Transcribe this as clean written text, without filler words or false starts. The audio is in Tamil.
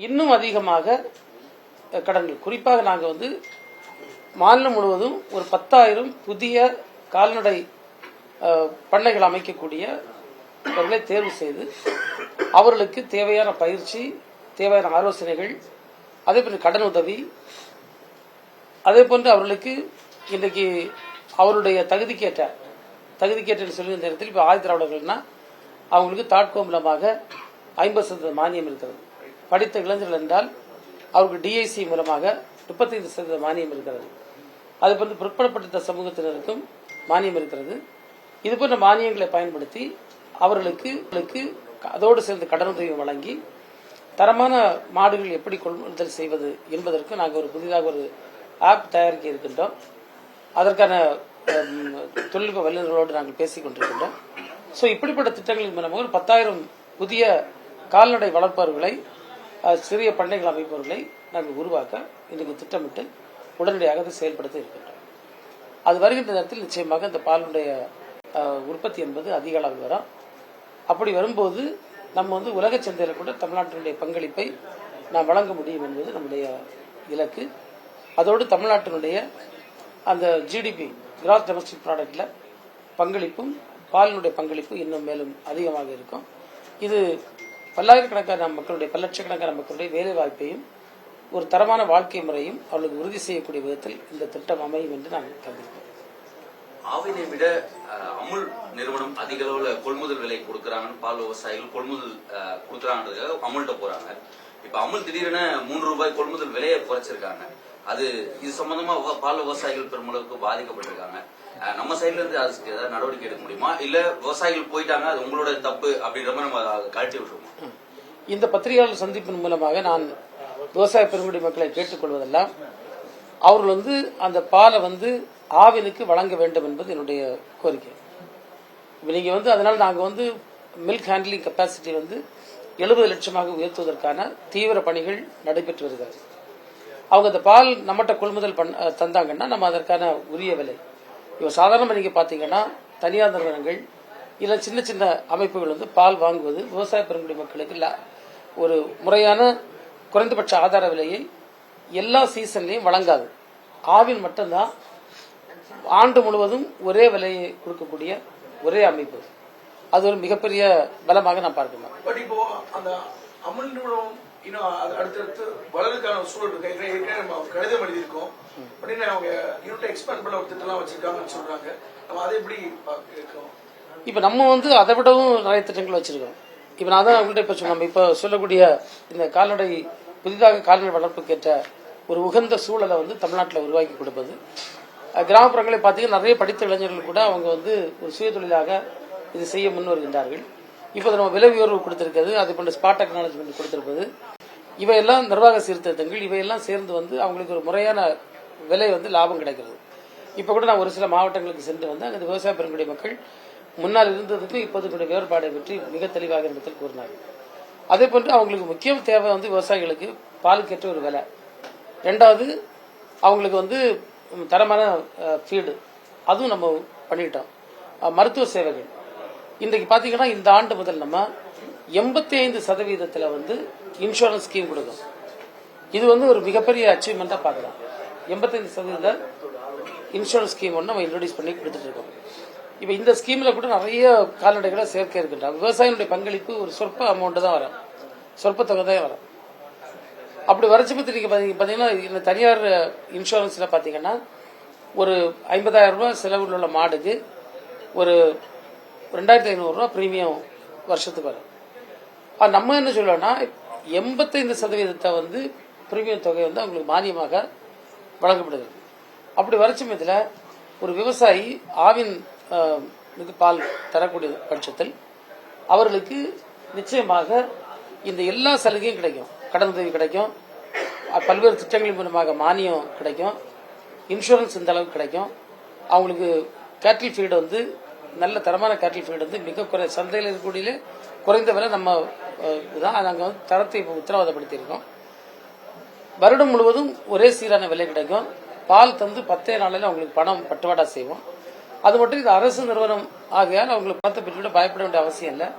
இன்னும் அதிகமாக கடன்கள், குறிப்பாக நாங்கள் வந்து மாநிலம் முழுவதும் ஒரு 10,000 புதிய கால்நடை பண்ணைகள் அமைக்கக்கூடியவர்களை தேர்வு செய்து அவர்களுக்கு தேவையான பயிற்சி, தேவையான ஆலோசனைகள், அதே போன்று கடன் உதவி, அதே போன்று அவர்களுக்கு இன்றைக்கு அவருடைய தகுதிக்கேற்ற சொல்லி நேரத்தில் இப்போ ஆதிதிராவிடர்கள்னா அவங்களுக்கு தாட்கோ மூலமாக 50% மானியம் இருக்கிறது. படித்த இளைஞர்கள் என்றால் அவருக்கு டிஐசி மூலமாக 35% மானியம் இருக்கிறது. அது போன்று பிற்படுத்தப்பட்ட சமூகத்தினருக்கும் மானியம் இருக்கிறது. இதுபோன்ற மானியங்களை பயன்படுத்தி அவர்களுக்கு அதோடு சேர்ந்து கடனுதவி வழங்கி தரமான மாடுகள் எப்படி கொள்முதல் செய்வது என்பதற்கு நாங்கள் ஒரு புதிதாக ஒரு ஆப் தயாரிக்க இருக்கின்றோம். அதற்கான தொழில்நுட்ப வல்லுநர்களோடு நாங்கள் பேசிக் கொண்டிருக்கின்றோம். ஸோ இப்படிப்பட்ட திட்டங்களின் மூலமாக ஒரு 10,000 புதிய கால்நடை வளர்ப்பவர்களை, சிறிய பண்ணைகள் அமைப்பவர்களை நாங்கள் உருவாக்க இன்றைக்கு திட்டமிட்டு உடனடியாக அதை செயல்படுத்த இருக்கின்றோம். அது வருகின்ற நேரத்தில் நிச்சயமாக இந்த பாலுடைய உற்பத்தி என்பது அதிக அளவில் வரும். அப்படி வரும்போது நம்ம வந்து உலக சந்தையில் கூட தமிழ்நாட்டினுடைய பங்களிப்பை நாம் வழங்க முடியும் என்பது நம்முடைய இலக்கு. அதோடு தமிழ்நாட்டினுடைய அந்த ஜிடிபி, கிராஸ் டொமஸ்டிக் ப்ராடக்ட்ல பங்களிப்பும், பாலினுடைய பங்களிப்பு இன்னும் மேலும் அதிகமாக இருக்கும். இது பல்லாயிரக்கணக்கான மக்களுடைய, பல்லட்சக்கணக்கான மக்களுடைய வேலை வாய்ப்பையும் ஒரு தரமான வாழ்க்கை முறையும் அவர்களுக்கு உறுதி செய்யக்கூடிய விதத்தில் இந்த திட்டம் அமையும் என்று நான் கருதுகிறேன். ஆவினை விட அமுல் நிறுவனம் அதிக அளவில் கொள்முதல் விலை கொடுக்கறாங்கன்னு பால் விவசாயிகள் கொள்முதல் கொடுக்கறாங்கிறதுக்காக அமுல்கிட்ட போறாங்க. இப்ப அமுல் திடீரென ₹3 கொள்முதல் விலையை குறைச்சிருக்காங்க. இது சம்பந்தமா பால் விவசாயிகள் பெருமளவுக்கு பாதிக்கப்பட்டிருக்காங்க. நம்ம சைட்ல இருந்து அதுக்கு ஏதாவது நடவடிக்கை எடுக்க முடியுமா, இல்ல விவசாயிகள் போயிட்டாங்க அது உங்களோட தப்பு அப்படின்ற மாதிரி நம்ம கழட்டி விட்டுருமா? இந்த பத்திரிகையாளர் சந்திப்பின் மூலமாக நான் விவசாய பெருங்குடி மக்களை கேட்டுக்கொள்வதெல்லாம் அவர்கள் வந்து அந்த பாலை வந்து ஆவினுக்கு வழங்க வேண்டும் என்பது என்னுடைய கோரிக்கை. இப்ப நீங்க வந்து அதனால நாங்க வந்து மில்க் ஹேண்ட்லிங் கெப்பாசிட்டி வந்து 70 லட்சமாக உயர்த்துவதற்கான தீவிர பணிகள் நடைபெற்று வருகிறது. அவங்க அந்த பால் நம்மகிட்ட கொள்முதல் தந்தாங்கன்னா நம்ம அதற்கான உரிய விலை, இப்போ சாதாரணமாக நீங்க பாத்தீங்கன்னா தனியார் நிறுவனங்கள் இல்ல சின்ன சின்ன அமைப்புகள் வந்து பால் வாங்குவது விவசாய பெருங்குடி மக்களுக்கு ஒரு முறையான குறைந்தபட்ச ஆதார விலையை எல்லா சீசன்லையும் வழங்காது. ஆவின் மட்டும்தான் ஆண்டு முழுவதும் ஒரே விலையை கொடுக்கக்கூடிய ஒரே அமைப்பு. அது ஒரு மிகப்பெரிய பலமாக நான் பார்க்கிறேன். பட் இப்போ அந்த அமுல் நிறுவனம் அடுத்தடுத்து வளர்றதுக்கான சூழல் இருக்கு. நம்ம கடிதம் எழுதியிருக்கோம் அப்படின்னு அவங்க யூனிட் எக்ஸ்பேண்ட் பண்ண ஒரு திட்டம் வச்சிருக்காங்கன்னு சொல்றாங்க. நம்ம அதை எப்படி இருக்கோம்? இப்ப நம்ம வந்து அதை விடவும் நிறைய திட்டங்கள் வச்சிருக்கோம். இப்ப நான் தான் அவங்கள்ட்ட இப்ப நம்ம இப்ப சொல்லக்கூடிய இந்த கால்நடை, புதிதாக கால்நடை வளர்ப்புக்கேற்ற ஒரு உகந்த சூழலை வந்து தமிழ்நாட்டில் உருவாக்கி கொடுப்பது. கிராமப்புறங்களை பார்த்தீங்கன்னா நிறைய படித்த இளைஞர்கள் கூட அவங்க வந்து ஒரு சுய தொழிலாக இது செய்ய முன் வருகின்றார்கள். இப்போ நம்ம விலை உயர்வு கொடுத்திருக்கிறது, அது போன்ற ஸ்பாட் டெக்னாலஜி கொடுத்திருப்பது, இவையெல்லாம் நிர்வாக சீர்திருத்தங்கள், இவையெல்லாம் சேர்ந்து வந்து அவங்களுக்கு ஒரு முறையான விலை வந்து லாபம் கிடைக்கிறது. இப்போ கூட நான் ஒரு சில மாவட்டங்களுக்கு சென்று வந்து அங்கே விவசாய பெருங்குடி மக்கள் முன்னால் இருந்ததுக்கு இப்போதுக்குடைய வேறுபாடை பற்றி மிக தெளிவாக இடத்தில் கூறினார்கள். அதே போன்று அவங்களுக்கு முக்கிய தேவை வந்து விவசாயிகளுக்கு பாலுக்கேற்ற ஒரு விலை, ரெண்டாவது அவங்களுக்கு வந்து தரமான ஃபீடு, அதுவும் நம்ம பண்ணிட்டோம். மருத்துவ சேவைகள் இன்றைக்கு பாத்தீங்கன்னா இந்த ஆண்டு முதல் நம்ம 85% வந்து இன்சூரன்ஸ் ஸ்கீம் கொடுக்கும். இது வந்து ஒரு மிகப்பெரிய அச்சீவ்மெண்டா பாக்கலாம். 85% இன்சூரன்ஸ் ஸ்கீம் ஒன்று நம்ம இன்ட்ரோடியூஸ் பண்ணி கொடுத்துட்டு இருக்கோம். இப்ப இந்த ஸ்கீம்ல கூட நிறைய கால்நடைகளை சேர்க்க இருக்கின்றாங்க. விவசாயிகளுடைய பங்களிப்பு ஒரு சொற்ப அமௌண்ட் தான் வரும், சொற்ப தொகை தான் வரும். அப்படி வரைச்சபத்தி நீங்க பாத்தீங்கன்னா இந்த தனியார் இன்சூரன்ஸ்ல பாத்தீங்கன்னா ஒரு ₹50,000 செலவில் உள்ள மாடுக்கு ஒரு ₹2,500 பிரீமியம் வருஷத்துக்கு வரும். நம்ம என்ன சொல்லுவோம்னா 85% வந்து பிரீமியம் தொகை வந்து அவங்களுக்கு மானியமாக வழங்கப்படுகிறது. அப்படி வரைச்சமயத்தில் ஒரு விவசாயி ஆவின் பால் தரக்கூடிய பட்சத்தில் அவர்களுக்கு நிச்சயமாக இந்த எல்லா சலுகையும் கிடைக்கும். கடன் உதவி கிடைக்கும், பல்வேறு திட்டங்களின் மூலமாக மானியம் கிடைக்கும், இன்சூரன்ஸ் இந்த அளவுக்கு கிடைக்கும். அவங்களுக்கு கேட்டில் ஃபீடு வந்து நல்ல தரமான கேட்டில் ஃபீடு வந்து மிக சந்தையில் இருக்கக்கூடிய குறைந்த விலை நம்ம தான் நாங்கள் வந்து தரத்தை உத்தரவாதப்படுத்தி இருக்கோம். வருடம் முழுவதும் ஒரே சீரான விலை கிடைக்கும். பால் தந்து 10 நாளில் அவங்களுக்கு பணம் பட்டுவாடா செய்வோம். அது மட்டும் இது அரசு நிறுவனம் ஆகையால் அவங்களுக்கு பணத்தை பெற்றுவிட பயப்பட வேண்டிய அவசியம் இல்லை.